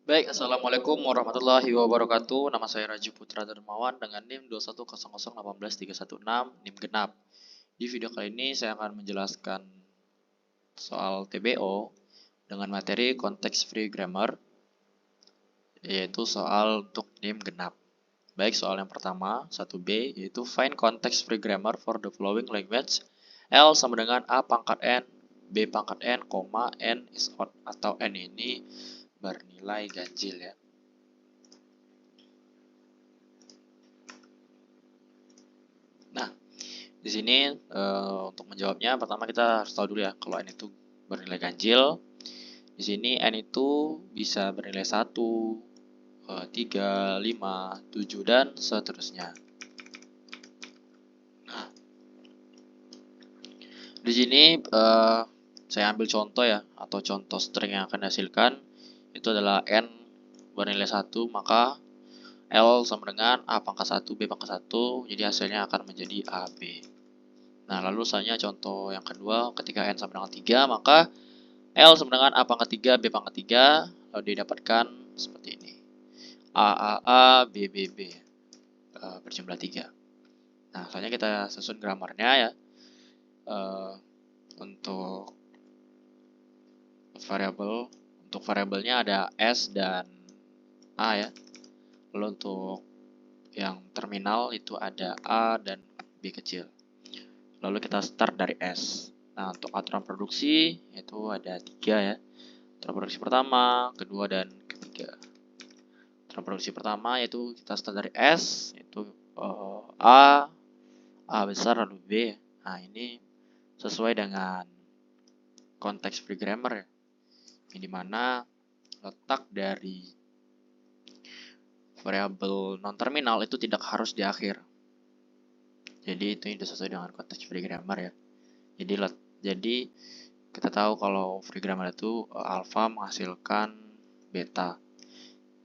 Baik, Assalamualaikum warahmatullahi wabarakatuh. Nama saya Raji Putra Darmawan dengan NIM 210018116 NIM genap. Di video kali ini saya akan menjelaskan soal TBO dengan materi Context Free Grammar, yaitu soal untuk NIM genap. Baik, soal yang pertama, 1B, yaitu Find Context Free Grammar for the following language. L sama dengan A pangkat N, B pangkat N, N is odd, atau N ini bernilai ganjil ya. Nah, di sini untuk menjawabnya pertama kita harus tahu dulu ya kalau N itu bernilai ganjil. Di sini N itu bisa bernilai 1, 3, 5, 7 dan seterusnya. Nah, di sini saya ambil contoh ya, atau contoh string yang akan dihasilkan itu adalah N bernilai 1, maka L sama dengan A pangkat 1, B pangkat 1, jadi hasilnya akan menjadi AB. Nah, lalu selanjutnya contoh yang kedua, ketika N sama dengan 3, maka L sama dengan A pangkat 3, B pangkat 3, lalu didapatkan seperti ini. A, B, B, B, berjumlah 3. Nah, selanjutnya kita susun gramarnya ya. Untuk variabelnya ada S dan A ya. Lalu untuk yang terminal itu ada A dan B kecil. Lalu kita start dari S. Nah, untuk aturan produksi itu ada 3 ya. Aturan produksi pertama, kedua, dan ketiga. Aturan produksi pertama yaitu kita start dari S, yaitu A besar lalu B. Nah, ini sesuai dengan konteks free grammar ya. Yang dimana letak dari variabel non-terminal itu tidak harus di akhir. Jadi itu sudah sesuai dengan konteks free grammar ya. Jadi kita tahu kalau free grammar itu alpha menghasilkan beta.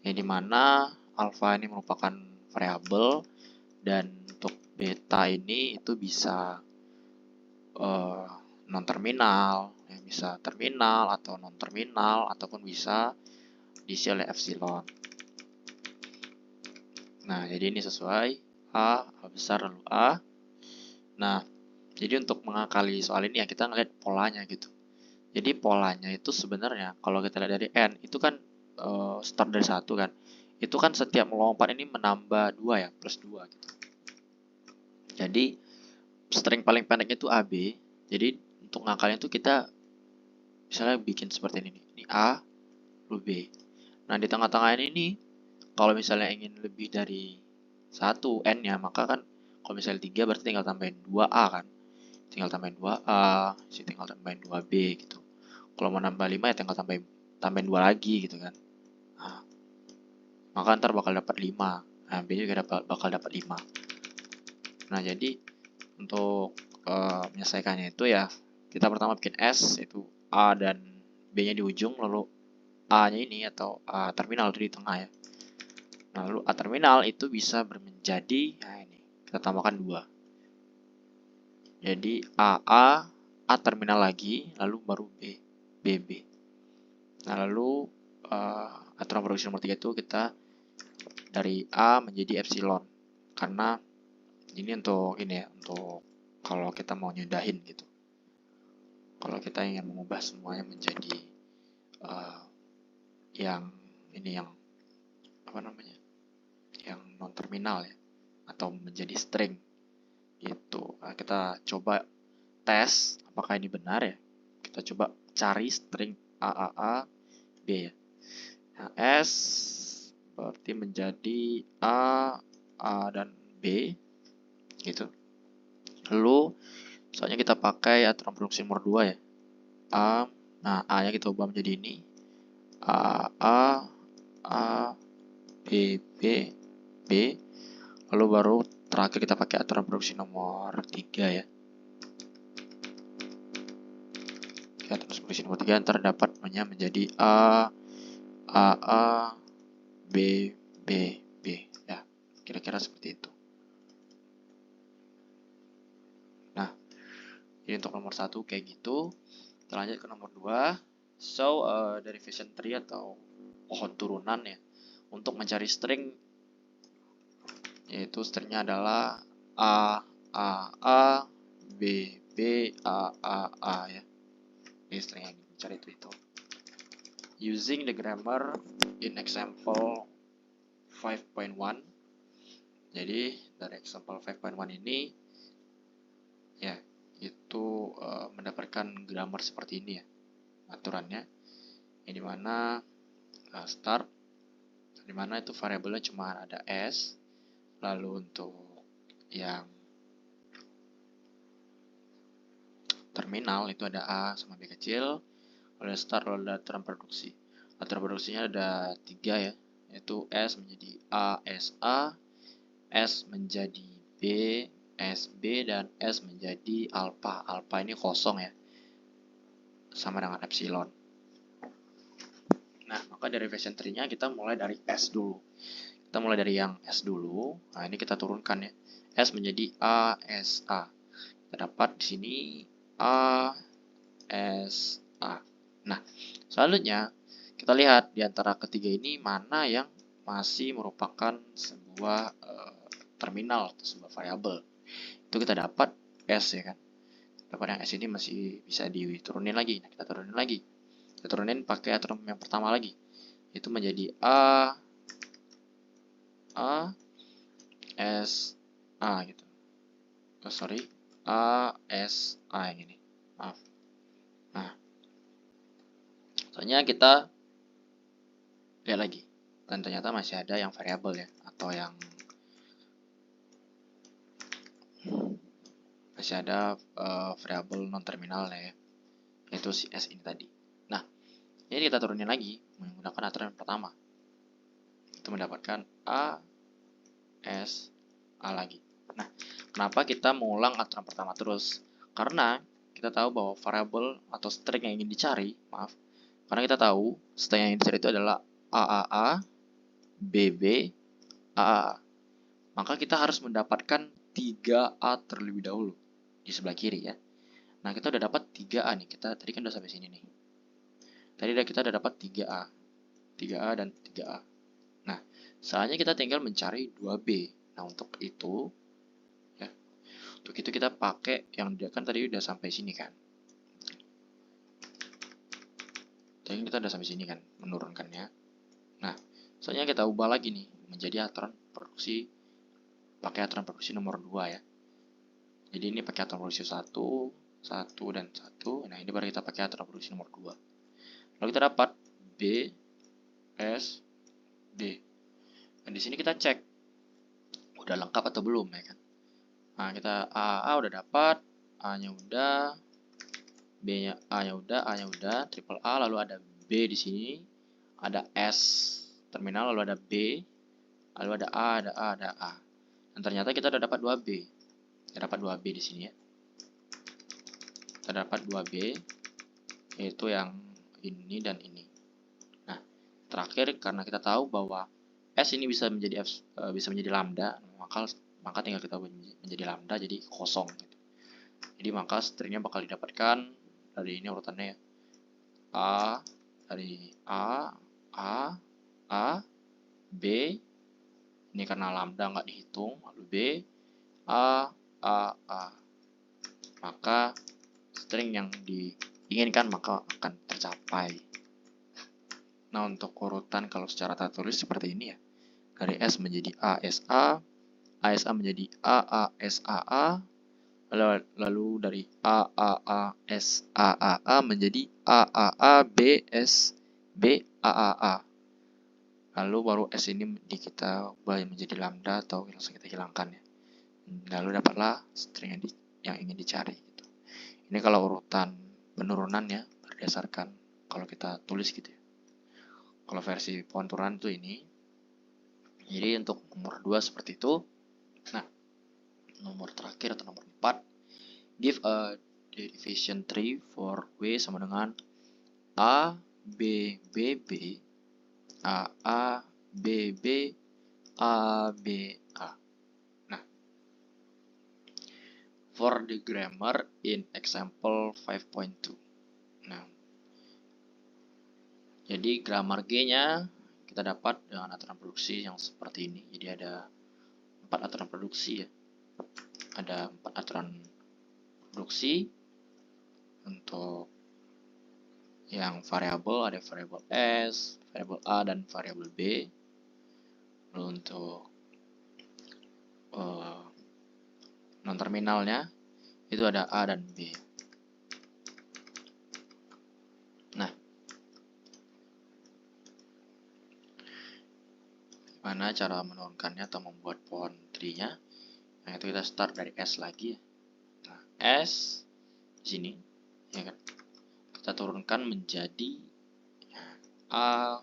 Yang dimana alpha ini merupakan variabel dan untuk beta ini itu bisa non-terminal, ya, bisa terminal atau non-terminal ataupun bisa diisi oleh epsilon. Nah, jadi ini sesuai A besar lalu A. Nah, jadi untuk mengakali soal ini ya kita ngeliat polanya gitu. Jadi polanya itu sebenarnya kalau kita lihat dari N itu kan start dari 1 kan. Itu kan setiap melompat ini menambah 2 ya, plus 2 gitu. Jadi string paling pendeknya itu AB. Jadi untuk ngakalnya itu kita misalnya bikin seperti ini. Ini A, lalu B. Nah, di tengah-tengah ini kalau misalnya ingin lebih dari 1 N-nya, maka kan kalau misalnya 3 berarti tinggal tambahin 2A kan. Tinggal tambahin 2A, tinggal tambahin 2B gitu. Kalau mau nambah 5 ya tinggal tambahin 2 lagi gitu kan. Nah, maka ntar bakal dapat 5. Nah, B juga bakal dapat 5. Nah, jadi untuk menyelesaikannya itu ya kita pertama bikin S, yaitu A dan B-nya di ujung, lalu A-nya ini atau A terminal itu di tengah ya. Nah, lalu A terminal itu bisa menjadi, nah ini kita tambahkan 2. Jadi A terminal lagi, lalu baru B. Nah, lalu aturan produksi nomor 3 itu kita dari A menjadi epsilon. Karena ini untuk kalau kita mau nyudahin gitu. Kalau kita ingin mengubah semuanya menjadi yang yang non terminal ya, atau menjadi string gitu. Nah, kita coba tes apakah ini benar ya. Kita coba cari string A B ya. Nah, S berarti menjadi A dan B gitu. Lalu soalnya kita pakai aturan produksi nomor 2 ya. Nah, A-nya kita ubah menjadi ini. A, B. Lalu baru terakhir kita pakai aturan produksi nomor 3 ya. Aturan produksi nomor 3 ntar dapat menjadi A, B ya. Kira-kira seperti itu. Nah, jadi untuk nomor 1 kayak gitu. Kita lanjut ke nomor 2. So, derivation tree atau pohon turunan ya untuk mencari string, yaitu stringnya adalah A B A ya. Ini string yang mencari itu. Using the grammar in example 5.1. Jadi dari example 5.1 ini ya itu mendapatkan grammar seperti ini ya aturannya. Ini dimana start, dimana itu variabelnya cuma ada s. Lalu untuk yang terminal itu ada a sama b kecil. Lalu start, lalu ada aturan produksi. Aturan produksinya ada 3 ya, yaitu s menjadi a s a, s menjadi b s b, dan s menjadi alpha. Alpha ini kosong ya, sama dengan epsilon. Nah, maka derivation tree-nya kita mulai dari s dulu. Kita mulai dari yang s dulu. Nah, ini kita turunkan ya. S menjadi a s a. Kita dapat di sini a s a. Nah, selanjutnya kita lihat di antara ketiga ini mana yang masih merupakan sebuah terminal atau sebuah variabel. Itu kita dapat s ya kan. Dapat yang s ini masih bisa diturunin lagi. Nah, kita turunin lagi. Kita turunin pakai aturan yang pertama lagi. Itu menjadi a s a gitu. A s a yang ini. Maaf. Nah, soalnya kita lihat lagi, dan ternyata masih ada yang variabel ya, atau yang masih ada variabel non terminal ya, yaitu si s ini tadi. Nah, ini kita turunin lagi menggunakan aturan pertama. Itu mendapatkan a s a lagi. Nah, kenapa kita mengulang aturan pertama terus? Karena kita tahu bahwa variabel atau string yang ingin dicari, karena kita tahu string yang ingin dicari itu adalah AAA, BB, AAA. Maka kita harus mendapatkan 3A terlebih dahulu di sebelah kiri ya. Nah, kita udah dapat 3A nih. Kita tadi kan udah sampai sini nih. Tadi kita udah dapat 3A. 3A dan 3A. Nah, selanjutnya kita tinggal mencari 2B. Nah, untuk itu kita pakai yang dia kan tadi udah sampai sini kan. Tadi kita udah sampai sini kan menurunkannya. Nah, soalnya kita ubah lagi nih menjadi aturan produksi, pakai aturan produksi nomor 2 ya. Jadi ini pakai aturan produksi 1, 1 dan 1. Nah, ini baru kita pakai aturan produksi nomor 2. Lalu kita dapat B S D. Dan di sini kita cek udah lengkap atau belum ya kan. Nah, kita A udah dapat, A-nya udah, B-nya A-nya udah, A-nya udah, triple A, lalu ada B di sini, ada S terminal, lalu ada B, lalu ada A, ada A, ada A. Dan ternyata kita udah dapat 2B. Kita dapat 2B di sini ya. Kita dapat 2B, yaitu yang ini dan ini. Nah, terakhir karena kita tahu bahwa S ini bisa menjadi lambda, maka tinggal kita menjadi lambda jadi kosong gitu. Jadi maka stringnya bakal didapatkan dari ini urutannya ya. A dari A B, ini karena lambda nggak dihitung, lalu B A. Maka string yang diinginkan maka akan tercapai. Nah, untuk urutan kalau secara tertulis seperti ini ya. Dari S menjadi ASA menjadi AASAA, lalu dari AAASAAA menjadi AAABSBAAA. Lalu baru S ini kita ubah menjadi lambda atau langsung kita hilangkan ya. Lalu dapatlah string yang ingin dicari gitu. Ini kalau urutan penurunan ya, berdasarkan kalau kita tulis gitu ya. Kalau versi pohon turunan itu ini. Jadi untuk nomor 2 seperti itu. Nah, nomor terakhir atau nomor 4, give a derivation tree for W sama dengan A, B, B, B, A, B, B, A, B, A. Nah, for the grammar in example 5.2. Nah, jadi grammar G-nya kita dapat dengan aturan produksi yang seperti ini. Jadi ada 4 aturan produksi ya. Ada 4 aturan produksi untuk yang variabel, ada variabel S, variabel A, dan variabel B. Lalu untuk non terminalnya itu ada A dan B. Nah, gimana cara menurunkannya atau membuat pohon tree-nya? Nah, itu kita start dari S lagi. Nah, S di sini, ya kan? Kita turunkan menjadi A,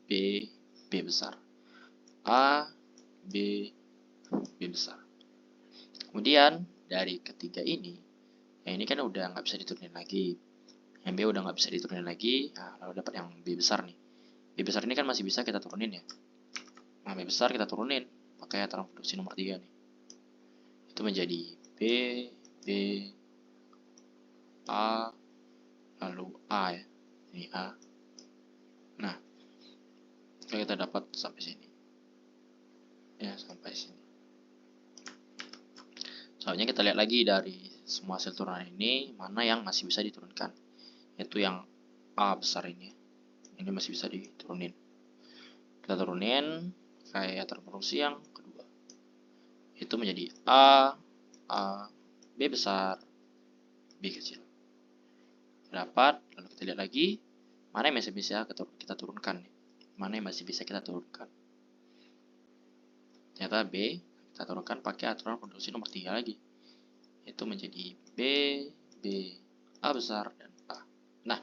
B, B besar. A, B, B besar. Kemudian dari ketiga ini, yang ini kan udah nggak bisa diturunin lagi. Yang B udah nggak bisa diturunin lagi. Nah, lalu dapat yang B besar nih. B besar ini kan masih bisa kita turunin ya. Nah, B besar kita turunin pakai aturan produksi nomor 3 nih. Itu menjadi B, B, A, lalu A ya. Ini A. Nah, kita dapat sampai sini. Ya, sampai sini. Soalnya kita lihat lagi dari semua hasil turunan ini, mana yang masih bisa diturunkan. Yaitu yang A besar ini. Ini masih bisa diturunin. Kita turunin kayak terproduksi yang kedua. Itu menjadi A, B besar, B kecil. Dapat, lalu kita lihat lagi, mana yang masih bisa kita turunkan. Mana yang masih bisa kita turunkan. Ternyata B, kita turunkan pakai aturan produksi nomor 3 lagi. Itu menjadi B, B, A besar, dan A. Nah,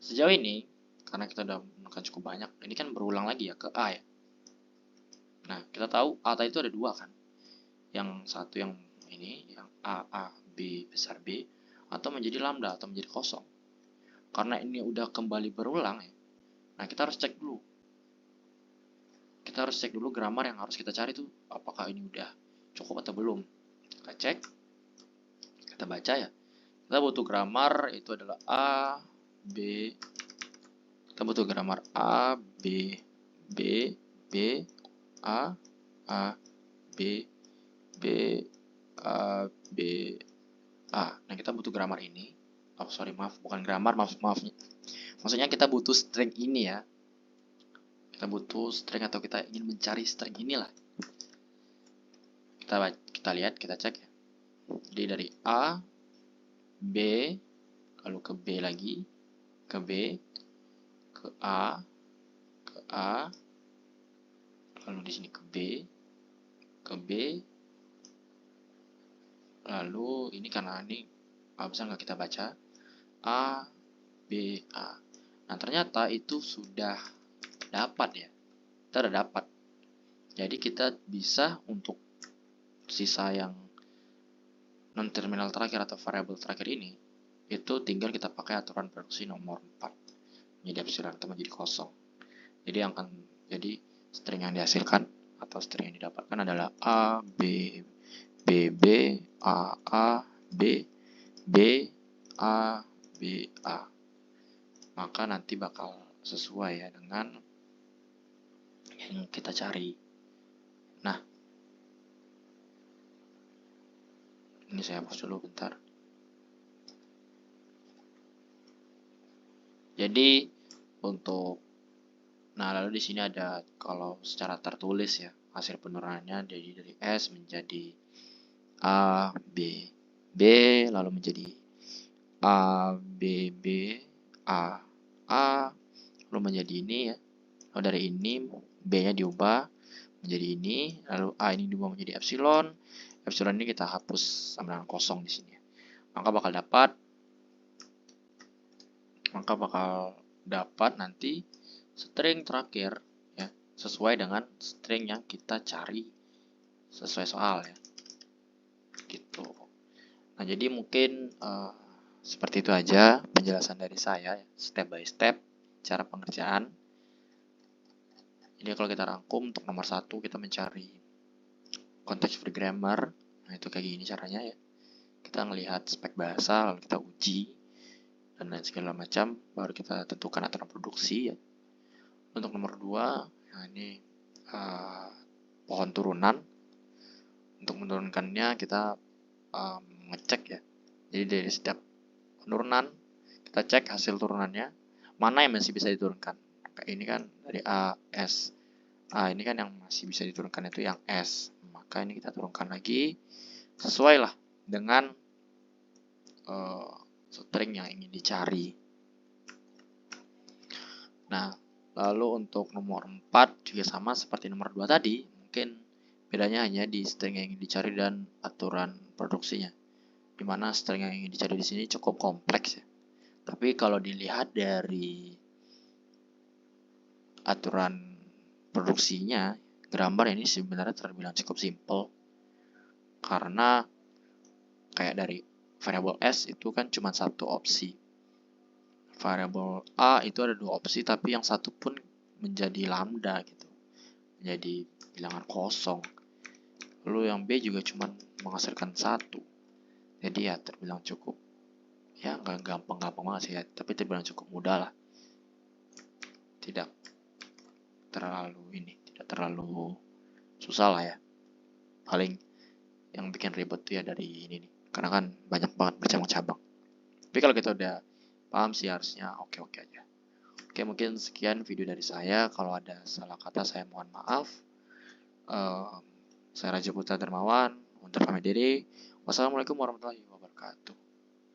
sejauh ini, karena kita udah menemukan cukup banyak, ini kan berulang lagi ya ke A ya. Nah, kita tahu A tadi itu ada 2 kan. Yang satu yang ini, yang A, B besar B, atau menjadi lambda, atau menjadi kosong. Karena ini udah kembali berulang ya. Nah, kita harus cek dulu. Kita harus cek dulu grammar yang harus kita cari tuh, apakah ini udah cukup atau belum. Kita cek, kita baca ya. Kita butuh grammar, itu adalah A, B. Kita butuh grammar A, B, B, B, A, B, B, A, B, A. Nah, kita butuh grammar ini. Oh, sorry, maaf, bukan grammar, maaf. Maksudnya kita butuh string ini ya. Kita butuh string atau kita ingin mencari string inilah. Kita lihat, kita cek ya. Jadi dari A, B, lalu ke B lagi, ke B, ke A, lalu di sini ke B, lalu ini karena ini A besar nggak kita baca, A, B, A. Nah, ternyata itu sudah dapat ya. Kita udah dapat. Jadi kita bisa untuk sisa yang non terminal terakhir atau variabel terakhir ini, itu tinggal kita pakai aturan produksi nomor 4 menjadi epsilon atau menjadi kosong. Jadi string yang dihasilkan atau string yang didapatkan adalah A, B, B, B, A, B, B, A, B, A. Maka nanti bakal sesuai ya dengan yang kita cari. Nah, ini saya hapus dulu bentar. Jadi lalu di sini ada kalau secara tertulis ya hasil penurunannya dari S menjadi A, B, B, lalu menjadi A, B, B, A, lalu menjadi ini ya. Lalu dari ini B-nya diubah menjadi ini, lalu A ini diubah menjadi epsilon. Epsilon ini kita hapus sama dengan kosong di sini. Maka bakal dapat nanti string terakhir ya, sesuai dengan string yang kita cari sesuai soal ya. Gitu. Nah, jadi mungkin seperti itu aja penjelasan dari saya, step by step cara pengerjaan. Jadi kalau kita rangkum untuk nomor 1 kita mencari context free grammar. Nah, itu kayak gini caranya ya. Kita ngelihat spek bahasa, lalu kita uji dan lain segala macam, baru kita tentukan aturan produksi ya. Untuk nomor 2 Nah, ini pohon turunan. Untuk menurunkannya kita ngecek ya. Jadi dari setiap penurunan kita cek hasil turunannya, mana yang masih bisa diturunkan. Kayak ini kan dari A, S. Ini kan yang masih bisa diturunkan itu yang S. Maka ini kita turunkan lagi sesuai lah dengan string yang ingin dicari. Nah, lalu untuk nomor 4 juga sama seperti nomor 2 tadi. Mungkin bedanya hanya di string yang ingin dicari dan aturan produksinya. Dimana string yang ingin dicari di sini cukup kompleks ya. Tapi kalau dilihat dari aturan produksinya, grammar ini sebenarnya terbilang cukup simple. Karena kayak dari variable S itu kan cuma satu opsi. Variable A itu ada 2 opsi, tapi yang satu pun menjadi lambda gitu. Menjadi bilangan kosong. Lalu yang B juga cuma menghasilkan 1. Jadi ya terbilang cukup. Ya nggak gampang-gampang banget sih ya, tapi terbilang cukup mudah lah. Tidak terlalu susah lah ya. Paling yang bikin ribet tuh ya dari ini nih, karena kan banyak banget bercabang-cabang. Tapi kalau kita udah paham sih harusnya oke-oke aja. Oke, mungkin sekian video dari saya. Kalau ada salah kata saya mohon maaf. Saya Raja Putra Dermawan, untuk pamit diri. Wassalamualaikum warahmatullahi wabarakatuh.